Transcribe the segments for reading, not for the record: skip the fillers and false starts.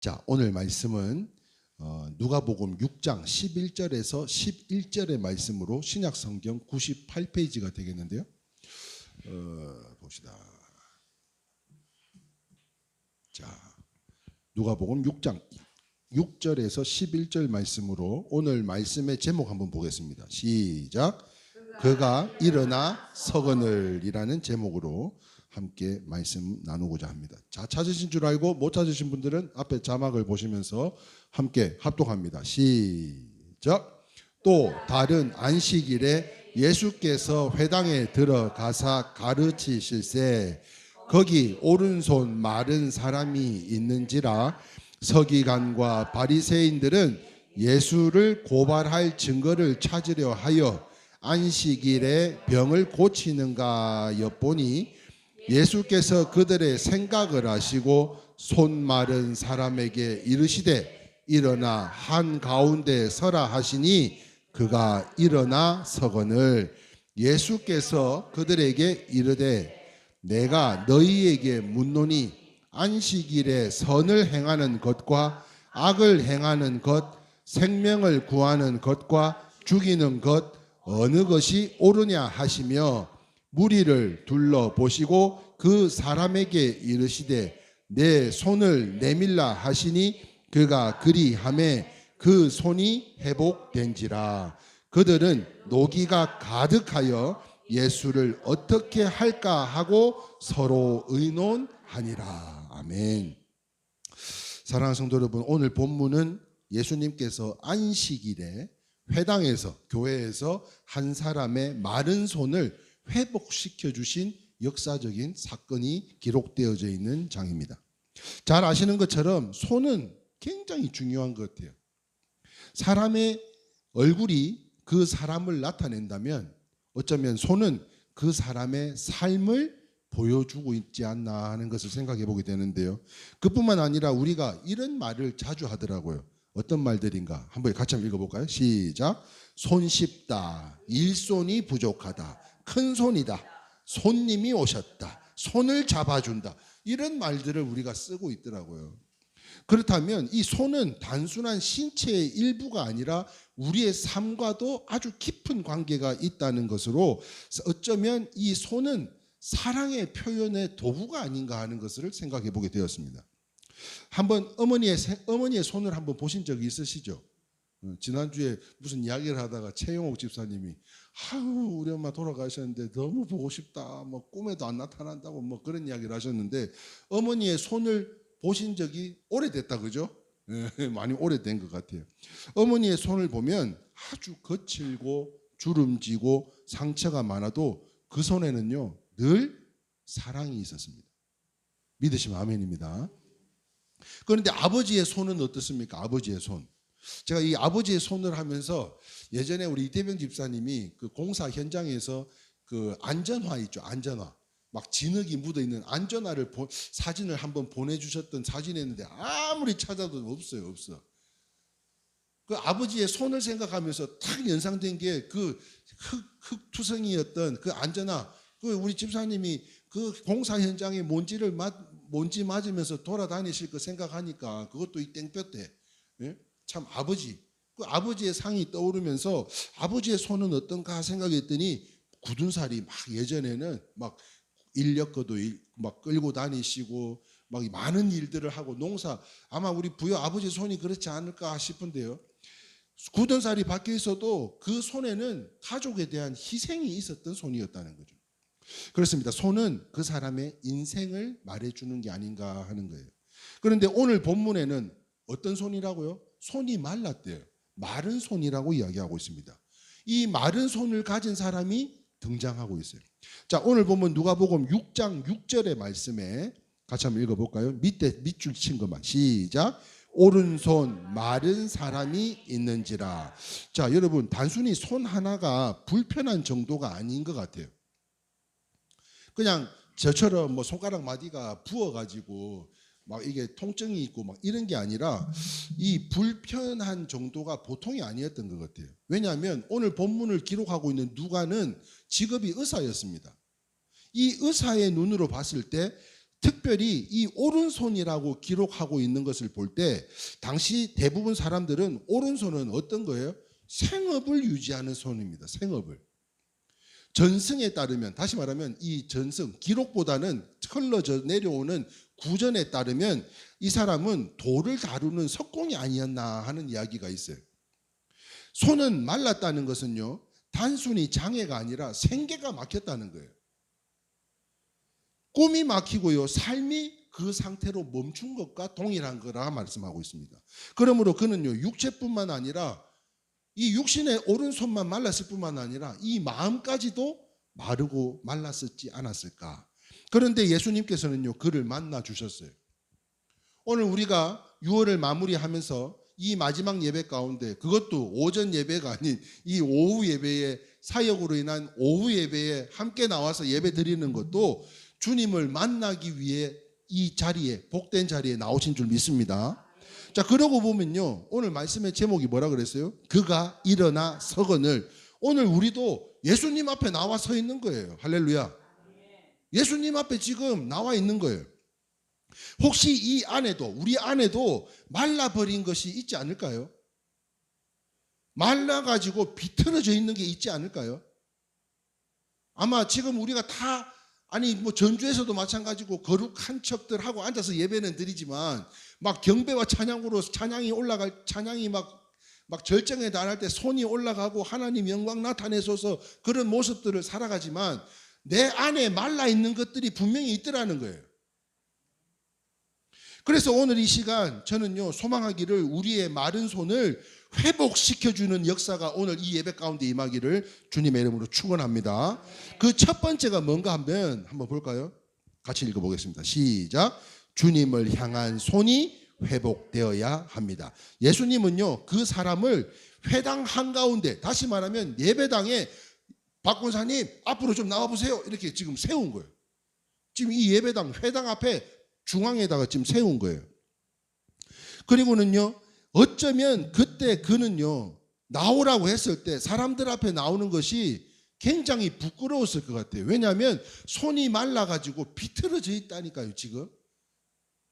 자, 오늘 말씀은 누가복음 6장 11절에서 11절의 말씀으로 신약 성경 98페이지가 되겠는데요. 봅시다. 자, 누가복음 6장 6절에서 11절 말씀으로 오늘 말씀의 제목 한번 보겠습니다. 시작. 그가 일어나 서거늘이라는 제목으로 함께 말씀 나누고자 합니다. 자, 찾으신 줄 알고 못 찾으신 분들은 앞에 자막을 보시면서 함께 합독합니다. 시작. 또 다른 안식일에 예수께서 회당에 들어가사 가르치실세 거기 오른손 마른 사람이 있는지라 서기관과 바리새인들은 예수를 고발할 증거를 찾으려 하여 안식일에 병을 고치는가 엿보니 예수께서 그들의 생각을 아시고 손 마른 사람에게 이르시되 일어나 한가운데 서라 하시니 그가 일어나 서거늘 예수께서 그들에게 이르되 내가 너희에게 묻노니 안식일에 선을 행하는 것과 악을 행하는 것 생명을 구하는 것과 죽이는 것 어느 것이 옳으냐 하시며 무리를 둘러보시고 그 사람에게 이르시되 내 손을 내밀라 하시니 그가 그리하매 그 손이 회복된지라. 그들은 노기가 가득하여 예수를 어떻게 할까 하고 서로 의논하니라. 아멘. 사랑하는 성도 여러분, 오늘 본문은 예수님께서 안식일에 회당에서 교회에서 한 사람의 마른 손을 회복시켜 주신 역사적인 사건이 기록되어져 있는 장입니다. 잘 아시는 것처럼 손은 굉장히 중요한 것 같아요. 사람의 얼굴이 그 사람을 나타낸다면 어쩌면 손은 그 사람의 삶을 보여주고 있지 않나 하는 것을 생각해 보게 되는데요. 그뿐만 아니라 우리가 이런 말을 자주 하더라고요. 어떤 말들인가 한번 같이 한번 읽어볼까요? 시작. 손 쉽다, 일손이 부족하다, 큰 손이다, 손님이 오셨다, 손을 잡아준다, 이런 말들을 우리가 쓰고 있더라고요. 그렇다면 이 손은 단순한 신체의 일부가 아니라 우리의 삶과도 아주 깊은 관계가 있다는 것으로 어쩌면 이 손은 사랑의 표현의 도구가 아닌가 하는 것을 생각해 보게 되었습니다. 한번 어머니의 손을 한번 보신 적이 있으시죠? 지난주에 무슨 이야기를 하다가 최영옥 집사님이 아유 우리 엄마 돌아가셨는데 너무 보고 싶다, 뭐 꿈에도 안 나타난다고 뭐 그런 이야기를 하셨는데 어머니의 손을 보신 적이 오래됐다, 그죠? 많이 오래된 것 같아요. 어머니의 손을 보면 아주 거칠고 주름지고 상처가 많아도 그 손에는요 늘 사랑이 있었습니다. 믿으시면 아멘입니다. 그런데 아버지의 손은 어떻습니까? 아버지의 손. 제가 이 아버지의 손을 하면서 예전에 우리 이태병 집사님이 그 공사 현장에서 그 안전화 있죠, 안전화. 막 진흙이 묻어 있는 안전화를 사진을 한번 보내주셨던 사진이었는데 아무리 찾아도 없어요. 그 아버지의 손을 생각하면서 탁 연상된 게 그 흙투성이였던 그 안전화. 그 우리 집사님이 그 공사 현장에 먼지 맞으면서 돌아다니실 거 생각하니까 그것도 이 땡볕에 참 그 아버지의 상이 떠오르면서 아버지의 손은 어떤가 생각했더니 굳은 살이 막 예전에는 막 인력거도 막 끌고 다니시고 막 많은 일들을 하고 농사, 아마 우리 부여 아버지 손이 그렇지 않을까 싶은데요. 굳은 살이 박혀 있어도 그 손에는 가족에 대한 희생이 있었던 손이었다는 거죠. 그렇습니다. 손은 그 사람의 인생을 말해주는 게 아닌가 하는 거예요. 그런데 오늘 본문에는 어떤 손이라고요? 손이 말랐대요. 마른 손이라고 이야기하고 있습니다. 이 마른 손을 가진 사람이 등장하고 있어요. 자, 오늘 보면 누가복음 6장 6절의 말씀에 같이 한번 읽어볼까요? 밑줄 친 것만 시작. 오른손 마른 사람이 있는지라. 자, 여러분 단순히 손 하나가 불편한 정도가 아닌 것 같아요. 그냥 저처럼 뭐 손가락 마디가 부어가지고 막 이게 통증이 있고 막 이런 게 아니라 이 불편한 정도가 보통이 아니었던 것 같아요. 왜냐하면 오늘 본문을 기록하고 있는 누가는 직업이 의사였습니다. 이 의사의 눈으로 봤을 때 특별히 이 오른손이라고 기록하고 있는 것을 볼 때 당시 대부분 사람들은 오른손은 어떤 거예요? 생업을 유지하는 손입니다. 생업을. 전승에 따르면, 다시 말하면 이 전승, 기록보다는 흘러져 내려오는 구전에 따르면 이 사람은 돌을 다루는 석공이 아니었나 하는 이야기가 있어요. 손은 말랐다는 것은요, 단순히 장애가 아니라 생계가 막혔다는 거예요. 꿈이 막히고요, 삶이 그 상태로 멈춘 것과 동일한 거라 말씀하고 있습니다. 그러므로 그는요, 육체뿐만 아니라 이 육신의 오른손만 말랐을 뿐만 아니라 이 마음까지도 마르고 말랐었지 않았을까. 그런데 예수님께서는요, 그를 만나 주셨어요. 오늘 우리가 6월을 마무리하면서 이 마지막 예배 가운데, 그것도 오전 예배가 아닌 이 오후 예배에, 사역으로 인한 오후 예배에 함께 나와서 예배 드리는 것도 주님을 만나기 위해 이 자리에, 복된 자리에 나오신 줄 믿습니다. 자, 그러고 보면요, 오늘 말씀의 제목이 뭐라 그랬어요? 그가 일어나 서거늘. 오늘 우리도 예수님 앞에 나와 서 있는 거예요. 할렐루야. 예수님 앞에 지금 나와 있는 거예요. 혹시 이 안에도, 우리 안에도 말라버린 것이 있지 않을까요? 말라가지고 비틀어져 있는 게 있지 않을까요? 아마 지금 우리가 다, 아니 뭐 전주에서도 마찬가지고 거룩한 척들 하고 앉아서 예배는 드리지만 막 경배와 찬양으로 찬양이 올라갈, 찬양이 막 절정에 달할 때 손이 올라가고 하나님 영광 나타내소서, 그런 모습들을 살아가지만 내 안에 말라 있는 것들이 분명히 있더라는 거예요. 그래서 오늘 이 시간 저는요, 소망하기를 우리의 마른 손을 회복시켜주는 역사가 오늘 이 예배 가운데 임하기를 주님의 이름으로 축원합니다. 그 첫 번째가 뭔가 하면 한번 볼까요? 같이 읽어보겠습니다. 시작. 주님을 향한 손이 회복되어야 합니다. 예수님은요, 그 사람을 회당 한가운데, 다시 말하면 예배당에 박 권사님 앞으로 좀 나와보세요, 이렇게 지금 세운 거예요. 지금 이 예배당, 회당 앞에 중앙에다가 지금 세운 거예요. 그리고는요, 어쩌면 그때 그는요, 나오라고 했을 때 사람들 앞에 나오는 것이 굉장히 부끄러웠을 것 같아요. 왜냐하면 손이 말라가지고 비틀어져 있다니까요. 지금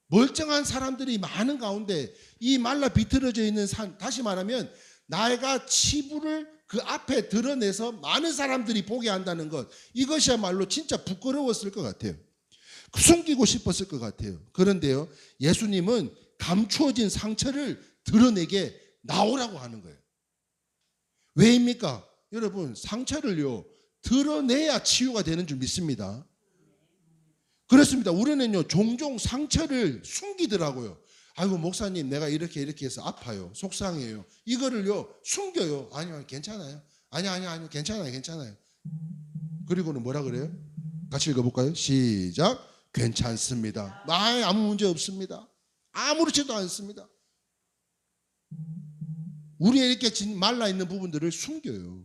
멀쩡한 사람들이 많은 가운데 이 말라 비틀어져 있는 산, 다시 말하면 나이가 치부를 그 앞에 드러내서 많은 사람들이 보게 한다는 것, 이것이야말로 진짜 부끄러웠을 것 같아요. 숨기고 싶었을 것 같아요. 그런데요, 예수님은 감추어진 상처를 드러내게 나오라고 하는 거예요. 왜입니까? 여러분, 상처를요, 드러내야 치유가 되는 줄 믿습니다. 그렇습니다. 우리는요, 종종 상처를 숨기더라고요. 아이고 목사님, 내가 이렇게 해서 아파요, 속상해요, 이거를요 숨겨요. 아니요, 괜찮아요. 아니요, 괜찮아요. 그리고는 뭐라 그래요? 같이 읽어볼까요? 시작. 괜찮습니다. 아무 문제 없습니다. 아무렇지도 않습니다. 우리의 이렇게 말라있는 부분들을 숨겨요.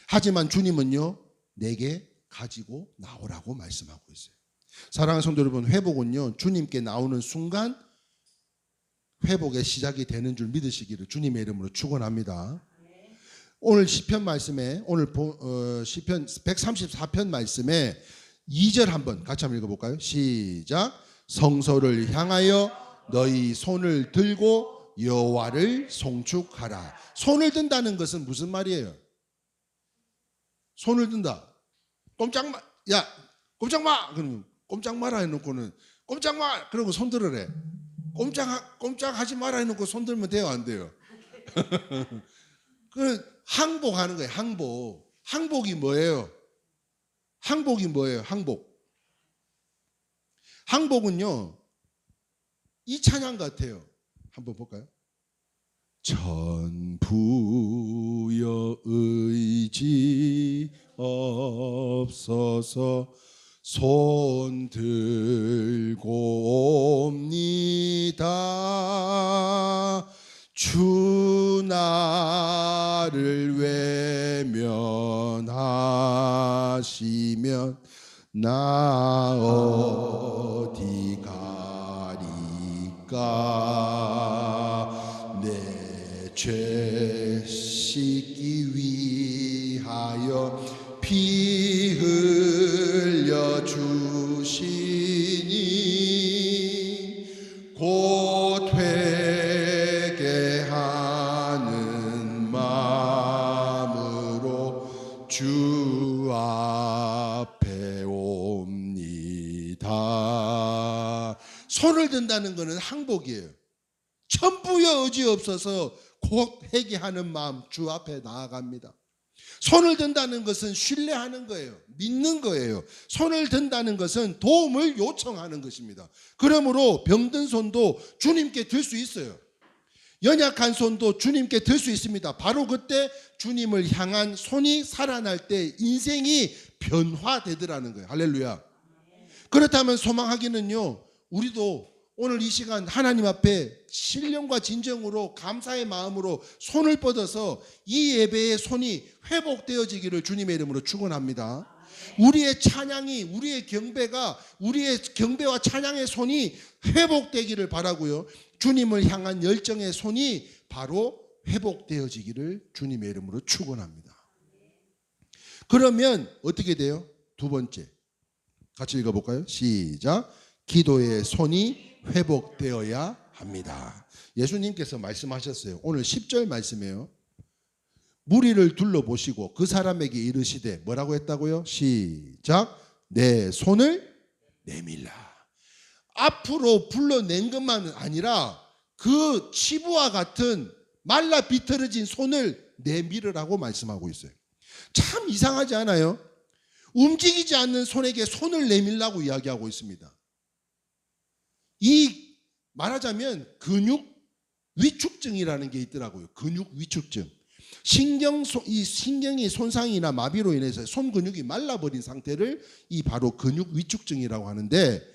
하지만 주님은요, 내게 가지고 나오라고 말씀하고 있어요. 사랑하는 성도 여러분, 회복은요, 주님께 나오는 순간 회복의 시작이 되는 줄 믿으시기를 주님의 이름으로 축원합니다. 오늘 시편 말씀에, 오늘 시편 134편 말씀에 2절 한번 같이 한번 읽어볼까요? 시작. 성소를 향하여 너희 손을 들고 여호와를 송축하라. 손을 든다는 것은 무슨 말이에요? 손을 든다. 꼼짝 마, 야, 꼼짝 마. 그러면 꼼짝 마라 해놓고는 꼼짝 마. 그러고 손 들으래. 꼼짝하지 마라 해놓고 손 들면 돼요, 안 돼요? 그 항복하는 거예요. 항복. 항복이 뭐예요? 항복은요, 이 찬양 같아요. 한번 볼까요? 전부여 의지 없어서 손 들고 옵니다. 주 나를 외면하시면 나 어디 가리까. 내 죄 씻기 위하여 피 흘려 주 곧 회개하는 마음으로 주 앞에 옵니다. 손을 든다는 것은 항복이에요. 천부여 의지 없어서 곧 회개하는 마음 주 앞에 나아갑니다. 손을 든다는 것은 신뢰하는 거예요. 믿는 거예요. 손을 든다는 것은 도움을 요청하는 것입니다. 그러므로 병든 손도 주님께 들 수 있어요. 연약한 손도 주님께 들 수 있습니다. 바로 그때 주님을 향한 손이 살아날 때 인생이 변화되더라는 거예요. 할렐루야. 그렇다면 소망하기는요, 우리도 오늘 이 시간 하나님 앞에 신령과 진정으로 감사의 마음으로 손을 뻗어서 이 예배의 손이 회복되어지기를 주님의 이름으로 축원합니다. 우리의 찬양이, 우리의 경배와 찬양의 손이 회복되기를 바라고요. 주님을 향한 열정의 손이 바로 회복되어지기를 주님의 이름으로 축원합니다. 그러면 어떻게 돼요? 두 번째, 같이 읽어볼까요? 시작. 기도의 손이 회복되어야 합니다. 예수님께서 말씀하셨어요. 오늘 10절 말씀이에요. 무리를 둘러보시고 그 사람에게 이르시되 뭐라고 했다고요? 시작. 내 손을 내밀라. 앞으로 불러낸 것만 아니라 그 치부와 같은 말라 비틀어진 손을 내밀으라고 말씀하고 있어요. 참 이상하지 않아요? 움직이지 않는 손에게 손을 내밀라고 이야기하고 있습니다. 이 말하자면 근육 위축증이라는 게 있더라고요. 근육 위축증. 신경이 손상이나 마비로 인해서 손 근육이 말라버린 상태를 이 바로 근육 위축증이라고 하는데,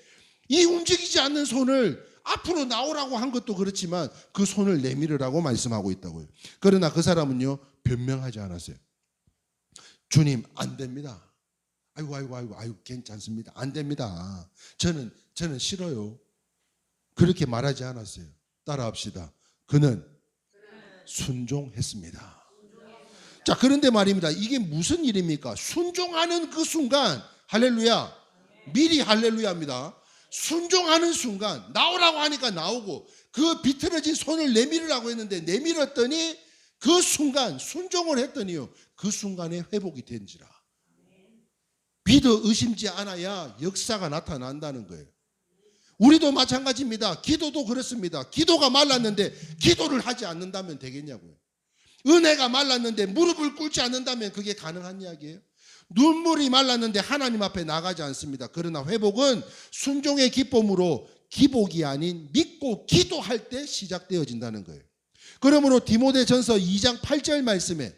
이 움직이지 않는 손을 앞으로 나오라고 한 것도 그렇지만 그 손을 내밀으라고 말씀하고 있다고요. 그러나 그 사람은요, 변명하지 않았어요. 주님, 안 됩니다. 아이고 괜찮습니다. 안 됩니다. 저는 싫어요. 그렇게 말하지 않았어요. 따라합시다. 그는 순종했습니다. 자, 그런데 말입니다. 이게 무슨 일입니까? 순종하는 그 순간, 할렐루야. 미리 할렐루야입니다. 순종하는 순간, 나오라고 하니까 나오고, 그 비틀어진 손을 내밀으라고 했는데 내밀었더니 그 순간 순종을 했더니요, 그 순간에 회복이 된지라. 믿어 의심지 않아야 역사가 나타난다는 거예요. 우리도 마찬가지입니다. 기도도 그렇습니다. 기도가 말랐는데 기도를 하지 않는다면 되겠냐고요. 은혜가 말랐는데 무릎을 꿇지 않는다면 그게 가능한 이야기예요. 눈물이 말랐는데 하나님 앞에 나가지 않습니다. 그러나 회복은 순종의 기쁨으로 기복이 아닌 믿고 기도할 때 시작되어진다는 거예요. 그러므로 디모데전서 2장 8절 말씀에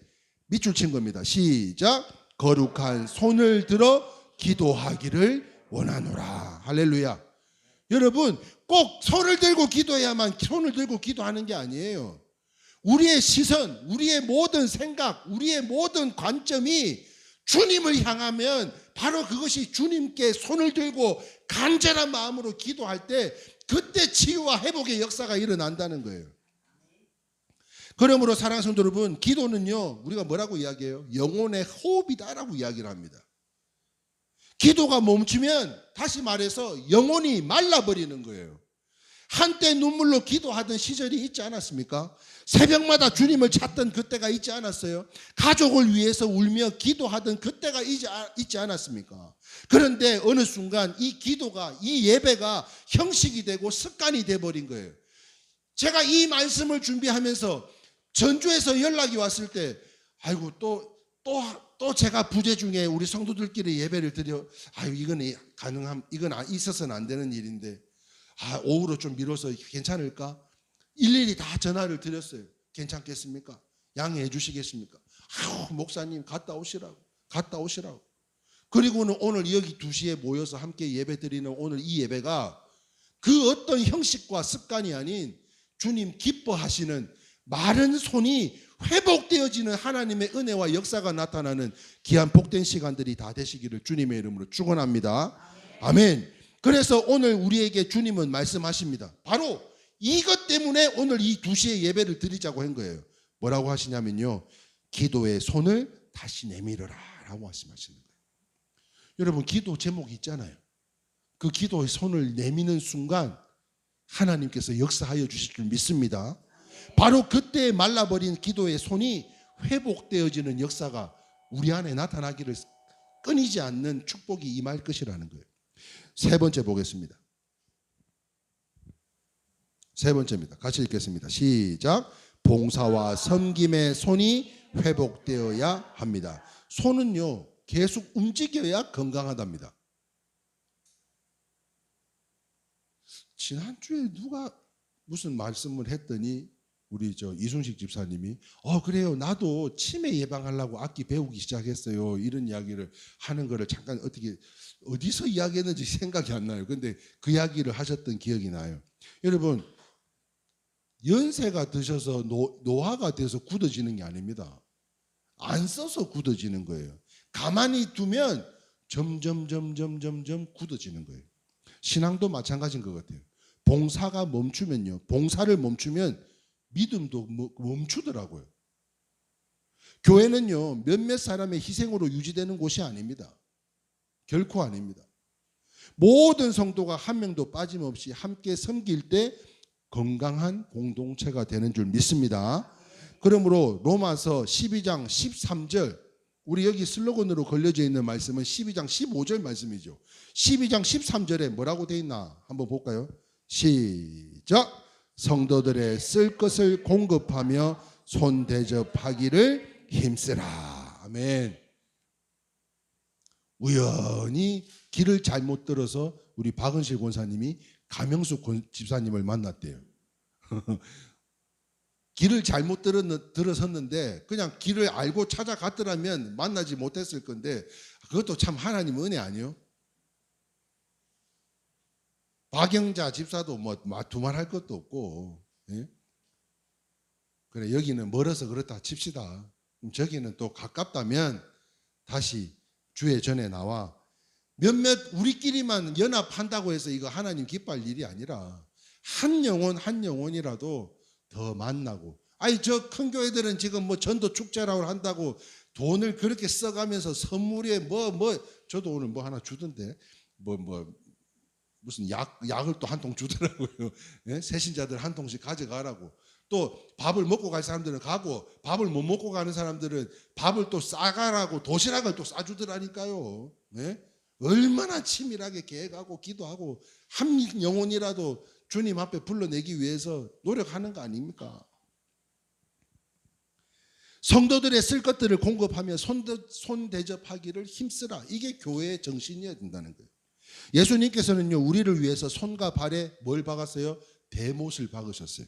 밑줄 친 겁니다. 시작. 거룩한 손을 들어 기도하기를 원하노라. 할렐루야. 여러분, 꼭 손을 들고 기도해야만 손을 들고 기도하는 게 아니에요. 우리의 시선, 우리의 모든 생각, 우리의 모든 관점이 주님을 향하면 바로 그것이 주님께 손을 들고 간절한 마음으로 기도할 때 그때 치유와 회복의 역사가 일어난다는 거예요. 그러므로 사랑하는 성도 여러분, 기도는요, 우리가 뭐라고 이야기해요? 영혼의 호흡이다라고 이야기를 합니다. 기도가 멈추면 다시 말해서 영혼이 말라버리는 거예요. 한때 눈물로 기도하던 시절이 있지 않았습니까? 새벽마다 주님을 찾던 그때가 있지 않았어요? 가족을 위해서 울며 기도하던 그때가 있지 않았습니까? 그런데 어느 순간 이 기도가, 이 예배가 형식이 되고 습관이 돼버린 거예요. 제가 이 말씀을 준비하면서 전주에서 연락이 왔을 때, 아이고 또 제가 부재 중에 우리 성도들끼리 예배를 드려, 이건 있어서는 안 되는 일인데, 오후로 좀 미뤄서 괜찮을까? 일일이 다 전화를 드렸어요. 괜찮겠습니까? 양해해 주시겠습니까? 목사님 갔다 오시라고. 그리고는 오늘 여기 2시에 모여서 함께 예배 드리는 오늘 이 예배가 그 어떤 형식과 습관이 아닌 주님 기뻐하시는 마른 손이 회복되어지는 하나님의 은혜와 역사가 나타나는 귀한 복된 시간들이 다 되시기를 주님의 이름으로 축원합니다. 아멘. 그래서 오늘 우리에게 주님은 말씀하십니다. 바로 이것 때문에 오늘 이 2시에 예배를 드리자고 한 거예요. 뭐라고 하시냐면요, 기도의 손을 다시 내밀어라 라고 말씀하시는 거예요. 여러분, 기도 제목이 있잖아요. 그 기도의 손을 내미는 순간 하나님께서 역사하여 주실 줄 믿습니다. 바로 그때 말라버린 기도의 손이 회복되어지는 역사가 우리 안에 나타나기를 끊이지 않는 축복이 임할 것이라는 거예요. 세 번째 보겠습니다. 세 번째입니다. 같이 읽겠습니다. 시작. 봉사와 섬김의 손이 회복되어야 합니다. 손은요, 계속 움직여야 건강하답니다. 지난주에 누가 무슨 말씀을 했더니 우리 이순식 집사님이 그래요, 나도 치매 예방하려고 악기 배우기 시작했어요, 이런 이야기를 하는 거를 잠깐 어디서 이야기했는지 생각이 안 나요. 근데 그 이야기를 하셨던 기억이 나요. 여러분, 연세가 드셔서 노화가 돼서 굳어지는 게 아닙니다. 안 써서 굳어지는 거예요. 가만히 두면 점점 굳어지는 거예요. 신앙도 마찬가지인 것 같아요. 봉사가 멈추면요, 봉사를 멈추면 믿음도 멈추더라고요. 교회는요, 몇몇 사람의 희생으로 유지되는 곳이 아닙니다. 결코 아닙니다. 모든 성도가 한 명도 빠짐없이 함께 섬길 때 건강한 공동체가 되는 줄 믿습니다. 그러므로 로마서 12장 13절, 우리 여기 슬로건으로 걸려져 있는 말씀은 12장 15절 말씀이죠. 12장 13절에 뭐라고 되어 있나 한번 볼까요? 시작. 성도들의 쓸 것을 공급하며 손 대접하기를 힘쓰라. 아멘. 우연히 길을 잘못 들어서 우리 박은실 권사님이 가명숙 집사님을 만났대요. 길을 잘못 들어섰는데 그냥 길을 알고 찾아갔더라면 만나지 못했을 건데, 그것도 참 하나님 은혜 아니요? 박영자 집사도 뭐 두말할 것도 없고, 예? 그래, 여기는 멀어서 그렇다 칩시다. 저기는 또 가깝다면 다시 주의 전에 나와 몇몇 우리끼리만 연합한다고 해서 이거 하나님 기뻐할 일이 아니라 한 영혼이라도 더 만나고, 저 큰 교회들은 지금 뭐 전도 축제라고 한다고 돈을 그렇게 써가면서 선물에 저도 오늘 뭐 하나 주던데 무슨 약을 또 한 통 주더라고요. 예? 새신자들 한 통씩 가져가라고. 또 밥을 먹고 갈 사람들은 가고, 밥을 못 먹고 가는 사람들은 밥을 또 싸가라고 도시락을 또 싸주더라니까요. 예? 얼마나 치밀하게 계획하고 기도하고 한 영혼이라도 주님 앞에 불러내기 위해서 노력하는 거 아닙니까? 성도들의 쓸 것들을 공급하며 손 대접하기를 힘쓰라. 이게 교회의 정신이어야 된다는 거예요. 예수님께서는요, 우리를 위해서 손과 발에 뭘 박았어요? 대못을 박으셨어요.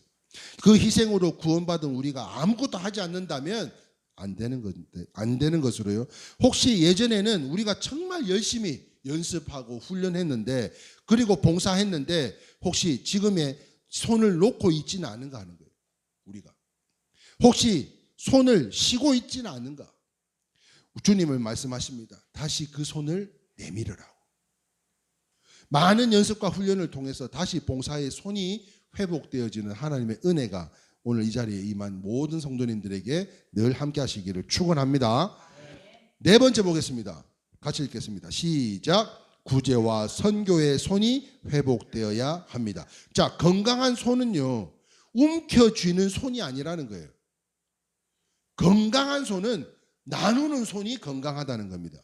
그 희생으로 구원받은 우리가 아무것도 하지 않는다면 안 되는 것으로요. 혹시 예전에는 우리가 정말 열심히 연습하고 훈련했는데, 그리고 봉사했는데 혹시 지금의 손을 놓고 있지는 않은가 하는 거예요. 우리가 혹시 손을 쉬고 있지는 않은가? 주님을 말씀하십니다. 다시 그 손을 내밀으라고. 많은 연습과 훈련을 통해서 다시 봉사의 손이 회복되어지는 하나님의 은혜가 오늘 이 자리에 임한 모든 성도님들에게 늘 함께 하시기를 축원합니다. 네 번째 보겠습니다. 같이 읽겠습니다. 시작. 구제와 선교의 손이 회복되어야 합니다. 자, 건강한 손은요, 움켜쥐는 손이 아니라는 거예요. 건강한 손은 나누는 손이 건강하다는 겁니다.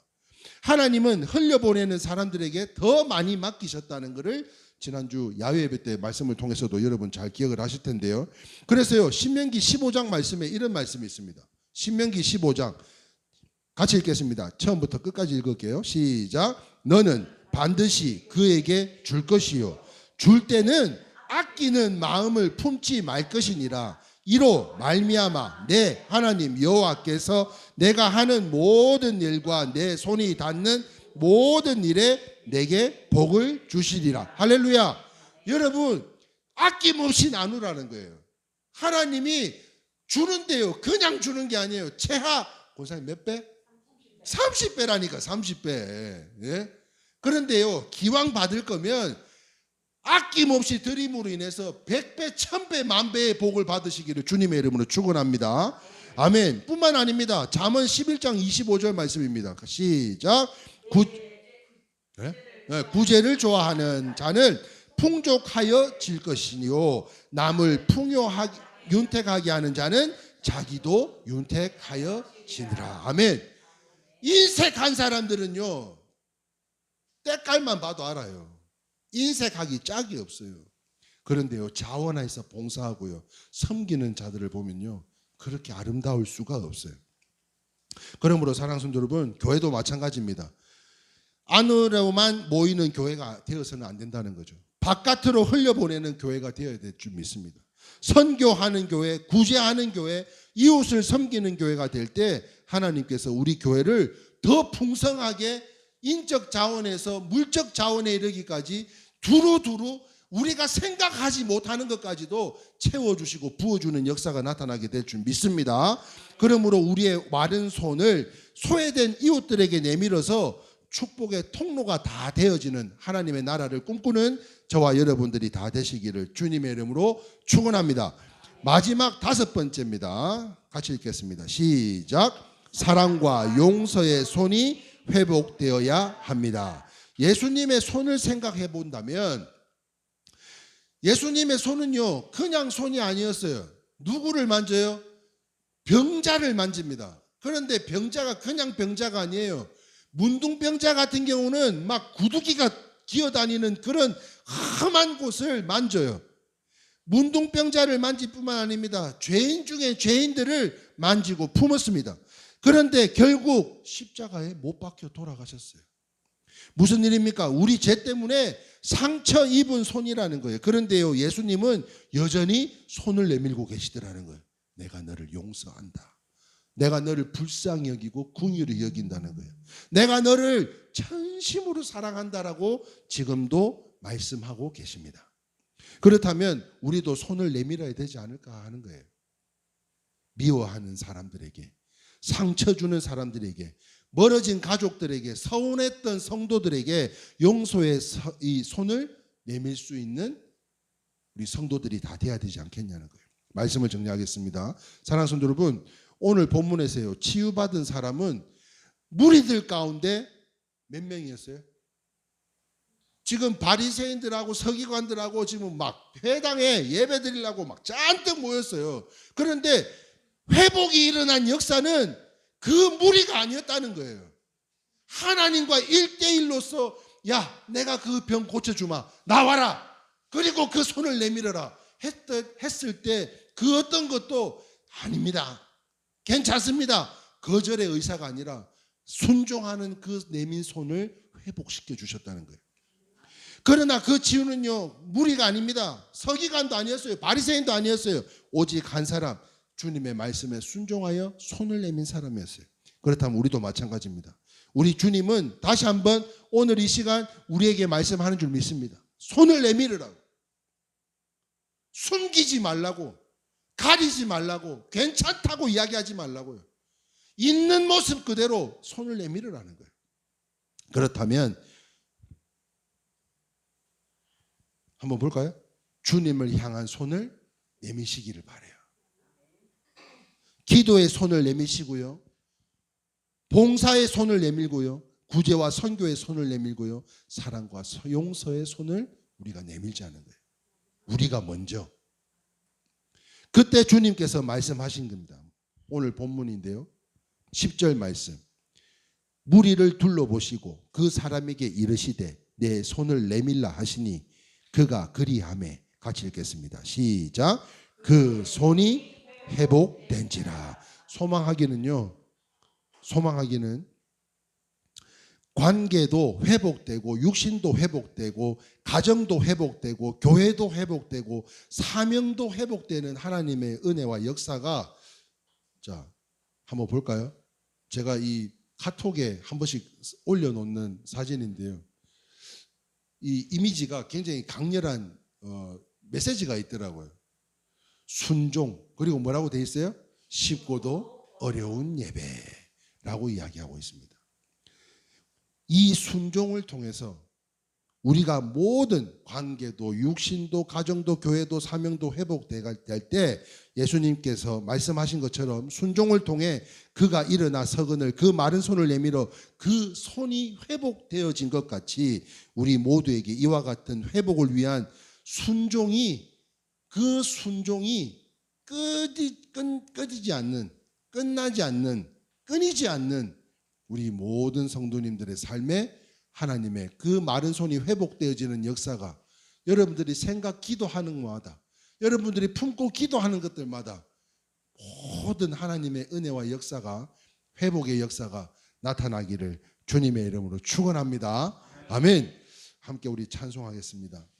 하나님은 흘려보내는 사람들에게 더 많이 맡기셨다는 것을 지난주 야외 예배 때 말씀을 통해서도 여러분 잘 기억을 하실 텐데요. 그래서요, 신명기 15장 말씀에 이런 말씀이 있습니다. 신명기 15장 같이 읽겠습니다. 처음부터 끝까지 읽을게요. 시작. 너는 반드시 그에게 줄 것이요, 줄 때는 아끼는 마음을 품지 말 것이니라. 이로 말미암아 내 하나님 여호와께서 내가 하는 모든 일과 내 손이 닿는 모든 일에 내게 복을 주시리라. 할렐루야. 여러분, 아낌없이 나누라는 거예요. 하나님이 주는데요, 그냥 주는 게 아니에요. 최하 권사님 몇 배? 30배라니까. 30배. 예? 그런데요, 기왕 받을 거면 아낌없이 드림으로 인해서 100배, 1000배, 만배의 복을 받으시기를 주님의 이름으로 축원합니다. 아멘. 뿐만 아닙니다. 잠언 11장 25절 말씀입니다. 시작. 구제를 좋아하는 자는 풍족하여 질 것이니요 남을 윤택하게 하는 자는 자기도 윤택하여 지니라. 아멘. 인색한 사람들은요 때깔만 봐도 알아요. 인색하기 짝이 없어요. 그런데요 자원해서 봉사하고요 섬기는 자들을 보면요 그렇게 아름다울 수가 없어요. 그러므로 사랑하는 성도 여러분, 교회도 마찬가지입니다. 안으로만 모이는 교회가 되어서는 안 된다는 거죠. 바깥으로 흘려보내는 교회가 되어야 될 줄 믿습니다. 선교하는 교회, 구제하는 교회, 이웃을 섬기는 교회가 될 때 하나님께서 우리 교회를 더 풍성하게 인적 자원에서 물적 자원에 이르기까지 두루두루 우리가 생각하지 못하는 것까지도 채워주시고 부어주는 역사가 나타나게 될 줄 믿습니다. 그러므로 우리의 마른 손을 소외된 이웃들에게 내밀어서 축복의 통로가 다 되어지는 하나님의 나라를 꿈꾸는 저와 여러분들이 다 되시기를 주님의 이름으로 축원합니다. 마지막 5번째입니다. 같이 읽겠습니다. 시작. 사랑과 용서의 손이 회복되어야 합니다. 예수님의 손을 생각해 본다면 예수님의 손은요 그냥 손이 아니었어요. 누구를 만져요? 병자를 만집니다. 그런데 병자가 그냥 병자가 아니에요. 문둥병자 같은 경우는 막 구두기가 기어다니는 그런 험한 곳을 만져요. 문둥병자를 만질 뿐만 아닙니다. 죄인 중에 죄인들을 만지고 품었습니다. 그런데 결국 십자가에 못 박혀 돌아가셨어요. 무슨 일입니까? 우리 죄 때문에 상처 입은 손이라는 거예요. 그런데요 예수님은 여전히 손을 내밀고 계시더라는 거예요. 내가 너를 용서한다. 내가 너를 불쌍히 여기고 긍휼히 여긴다는 거예요. 내가 너를 전심으로 사랑한다라고 지금도 말씀하고 계십니다. 그렇다면 우리도 손을 내밀어야 되지 않을까 하는 거예요. 미워하는 사람들에게, 상처 주는 사람들에게, 멀어진 가족들에게, 서운했던 성도들에게 용서의 이 손을 내밀 수 있는 우리 성도들이 다 돼야 되지 않겠냐는 거예요. 말씀을 정리하겠습니다. 사랑하는 성도 여러분, 오늘 본문에서요 치유받은 사람은 무리들 가운데 몇 명이었어요? 지금 바리새인들하고 서기관들하고 지금 막 회당에 예배 드리려고 막 잔뜩 모였어요. 그런데 회복이 일어난 역사는 그 무리가 아니었다는 거예요. 하나님과 1대1로서 야 내가 그 병 고쳐주마 나와라 그리고 그 손을 내밀어라 했을 때 그 어떤 것도 아닙니다. 괜찮습니다. 거절의 의사가 아니라 순종하는 그 내민 손을 회복시켜 주셨다는 거예요. 그러나 그 치유는요 무리가 아닙니다. 서기관도 아니었어요. 바리새인도 아니었어요. 오직 한 사람 주님의 말씀에 순종하여 손을 내민 사람이었어요. 그렇다면 우리도 마찬가지입니다. 우리 주님은 다시 한번 오늘 이 시간 우리에게 말씀하는 줄 믿습니다. 손을 내밀으라고. 숨기지 말라고. 가리지 말라고. 괜찮다고 이야기하지 말라고요. 있는 모습 그대로 손을 내밀으라는 거예요. 그렇다면 한번 볼까요? 주님을 향한 손을 내미시기를 바라요. 기도의 손을 내미시고요. 봉사의 손을 내밀고요. 구제와 선교의 손을 내밀고요. 사랑과 용서의 손을 우리가 내밀자는 거예요. 우리가 먼저. 그때 주님께서 말씀하신 겁니다. 오늘 본문인데요. 10절 말씀. 무리를 둘러보시고 그 사람에게 이르시되 내 손을 내밀라 하시니 그가 그리하매. 같이 읽겠습니다. 시작. 그 손이 회복된지라. 소망하기는 관계도 회복되고 육신도 회복되고 가정도 회복되고 교회도 회복되고 사명도 회복되는 하나님의 은혜와 역사가 자 한번 볼까요? 제가 이 카톡에 한 번씩 올려놓는 사진인데요. 이 이미지가 굉장히 강렬한 메시지가 있더라고요. 순종 그리고 뭐라고 돼 있어요? 쉽고도 어려운 예배라고 이야기하고 있습니다. 이 순종을 통해서 우리가 모든 관계도 육신도 가정도 교회도 사명도 회복될 때 예수님께서 말씀하신 것처럼 순종을 통해 그가 일어나 서거늘 그 마른 손을 내밀어 그 손이 회복되어진 것 같이 우리 모두에게 이와 같은 회복을 위한 순종이 그 순종이 끊이지 않는 끝나지 않는 끊이지 않는 우리 모든 성도님들의 삶에 하나님의 그 마른 손이 회복되어지는 역사가 여러분들이 생각 기도하는 것마다 여러분들이 품고 기도하는 것들마다 모든 하나님의 은혜와 역사가 회복의 역사가 나타나기를 주님의 이름으로 축원합니다. 아멘. 함께 우리 찬송하겠습니다.